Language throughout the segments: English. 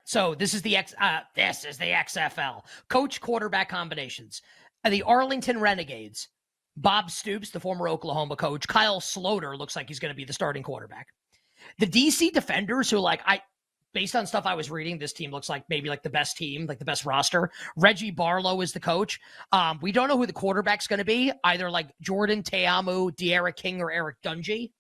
So this is the XFL. Coach quarterback combinations. The Arlington Renegades. Bob Stoops, the former Oklahoma coach. Kyle Sloter looks like he's going to be the starting quarterback. The DC Defenders, who based on stuff I was reading, this team looks like maybe like the best team, like the best roster. Reggie Barlow is the coach. We don't know who the quarterback's going to be, either like Jordan Teamu, De'Ara King, or Eric Dungy.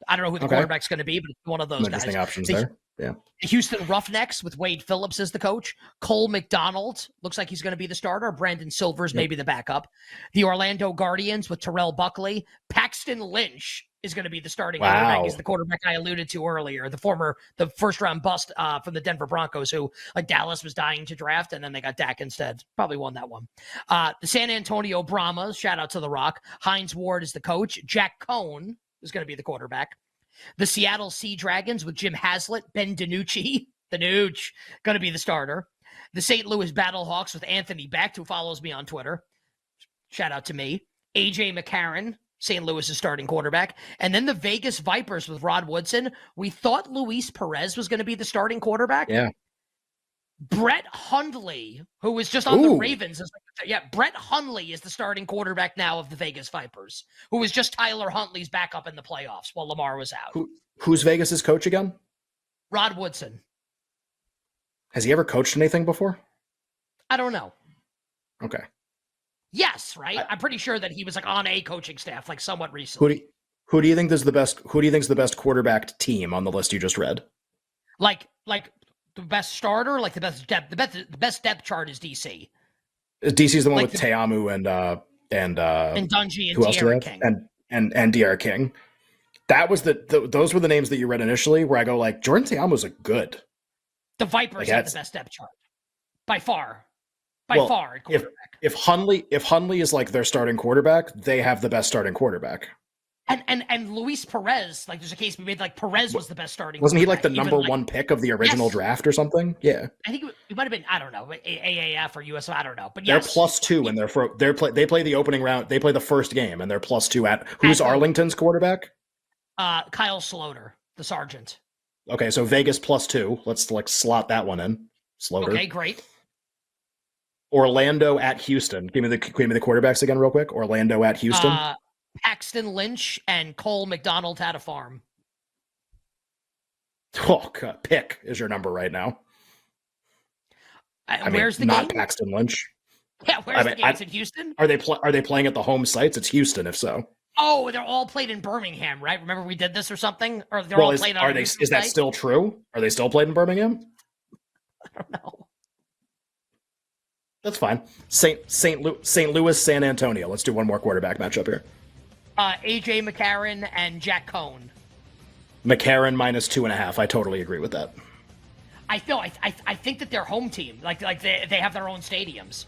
I don't know who the quarterback's going to be, but it's one of those interesting guys. Options there. Yeah. The Houston Roughnecks with Wade Phillips as the coach. Cole McDonald looks like he's going to be the starter. Brandon Silvers maybe the backup. The Orlando Guardians with Terrell Buckley. Paxton Lynch is going to be the starting quarterback. He's the quarterback I alluded to earlier, the first round bust from the Denver Broncos, who like Dallas was dying to draft, and then they got Dak instead. Probably won that one. The San Antonio Brahmas, shout out to The Rock. Hines Ward is the coach. Jack Cohn is going to be the quarterback. The Seattle Sea Dragons with Jim Haslett, Ben DiNucci, the Nooch, going to be the starter. The St. Louis Battlehawks with Anthony Becht, who follows me on Twitter. Shout out to me. AJ McCarron, St. Louis' starting quarterback. And then the Vegas Vipers with Rod Woodson. We thought Luis Perez was going to be the starting quarterback. Yeah. Brett Hundley, who was just on the Ravens. Brett Hundley is the starting quarterback now of the Vegas Vipers, who was just Tyler Huntley's backup in the playoffs while Lamar was out. Who's Vegas's coach again? Rod Woodson. Has he ever coached anything before? I don't know. Okay. Yes, right? I'm pretty sure that he was like on a coaching staff like somewhat recently. Who do you think is the best? Who do you think is the best quarterback team on the list you just read? Like the best starter, like the best depth. The best depth chart is DC. DC's the one with Teamu and Dungy and De'Ara King and De'Ara King. That was those were the names that you read initially. Where I go like Jordan Teamu's a good. The Vipers have the best depth chart by far. By far, at quarterback. If Hundley is like their starting quarterback, they have the best starting quarterback. And Luis Perez, like there's a case we made, like Perez was the best starting. Wasn't he like the number one pick of the original draft or something? Yeah, I think it might have been. I don't know, AAF or USO. I don't know, but they're +2 and they play the opening round. They play the first game and they're +2 at who's Arlington's quarterback? Kyle Sloter, the sergeant. Okay, so Vegas +2. Let's like slot that one in. Sloter. Okay, great. Orlando at Houston. Give me the quarterbacks again, real quick. Orlando at Houston. Paxton Lynch and Cole McDonald had a farm. Oh, God. Pick is your number right now. Where's the not game? Paxton Lynch. Yeah, where's the game? It's in Houston? Are they playing at the home sites? It's Houston, if so. Oh, they're all played in Birmingham, right? Remember we did this or something? Or they're all played on is that still true? Are they still played in Birmingham? I don't know. That's fine. St. Louis, San Antonio. Let's do one more quarterback matchup here. AJ McCarron and Jack Cohn. McCarron -2.5. I totally agree with that. I think that their home team, like they have their own stadiums.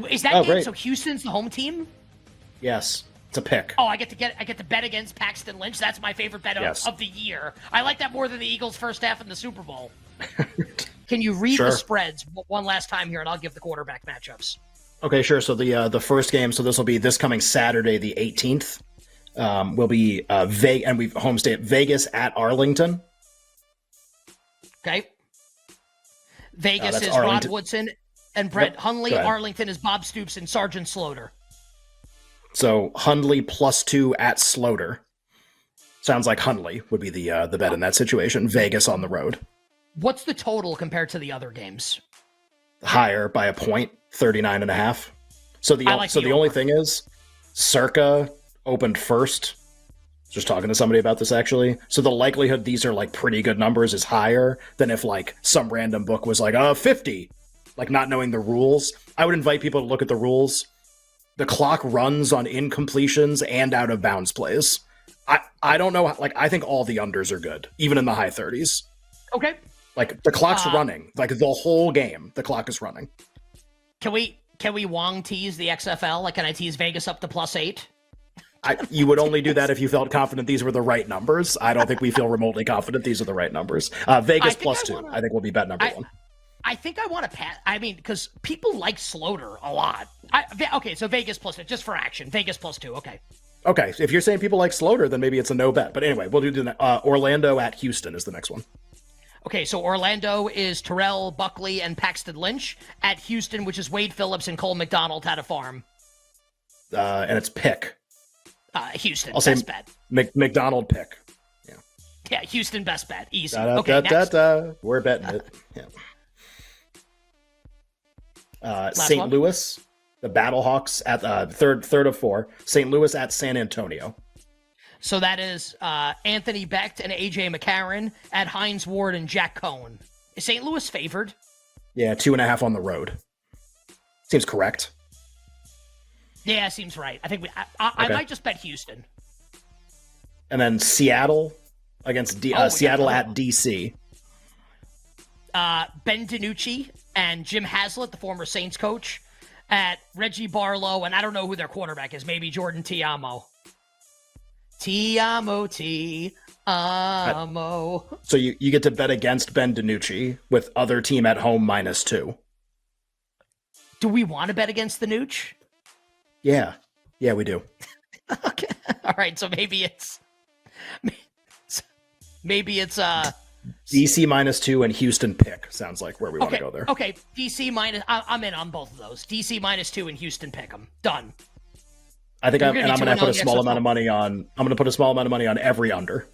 Is that game? Great. So Houston's the home team? Yes, it's a pick. Oh, I get to bet against Paxton Lynch. That's my favorite bet of the year. I like that more than the Eagles' first half in the Super Bowl. Can you read the spreads one last time here, and I'll give the quarterback matchups. Okay, sure. So the first game. So this will be this coming Saturday, the 18th. Will be and we've home state Vegas at Arlington. Okay. Vegas is Rod Woodson and Brett Hundley. Arlington is Bob Stoops and Sergeant Sloter. So Hundley +2 at Sloter. Sounds like Hundley would be the bet in that situation. Vegas on the road. What's the total compared to the other games? Higher by a point, 39.5. So the only thing is, Circa opened first. Just talking to somebody about this actually. So the likelihood these are like pretty good numbers is higher than if like some random book was like 50. Like not knowing the rules. I would invite people to look at the rules. The clock runs on incompletions and out of bounds plays. I don't know. Like I think all the unders are good, even in the high 30s. Okay. Like the clock's running. Like the whole game, the clock is running. Can we Wong tease the XFL? Like can I tease Vegas up to +8? You would only do that if you felt confident these were the right numbers. I don't think we feel remotely confident these are the right numbers. Vegas +2. I think will be bet number one. I think I want to pass. I mean, because people like Sloter a lot. Okay, so Vegas +2, just for action. Vegas +2. Okay. Okay, if you're saying people like Sloter, then maybe it's a no bet. But anyway, we'll do that. Orlando at Houston is the next one. Okay, so Orlando is Terrell Buckley and Paxton Lynch. At Houston, which is Wade Phillips and Cole McDonald had a farm. And it's pick. Houston, I'll say best bet. McDonald pick. Yeah, Houston, best bet. Easy. Next. We're betting it. Yeah. St. Louis, the Battlehawks at third of 4. St. Louis at San Antonio. So that is Anthony Becht and AJ McCarron at Hines Ward and Jack Cohn. Is St. Louis favored? Yeah, 2.5 on the road. Seems correct. Yeah, seems right. I think I might just bet Houston. And then Seattle against Seattle at DC. Ben DiNucci and Jim Haslett, the former Saints coach, at Reggie Barlow, and I don't know who their quarterback is. Maybe Jordan Tiamo. Tiamo. So you get to bet against Ben DiNucci with other team at home -2. Do we want to bet against the Nooch? Yeah, we do. Okay, all right. So maybe it's DC -2 and Houston pick. Sounds like where we want to go there. Okay, DC minus. I'm in on both of those. DC -2 and Houston pick them. Done. I think I'm going to put a small amount of money on. I'm going to put a small amount of money on every under.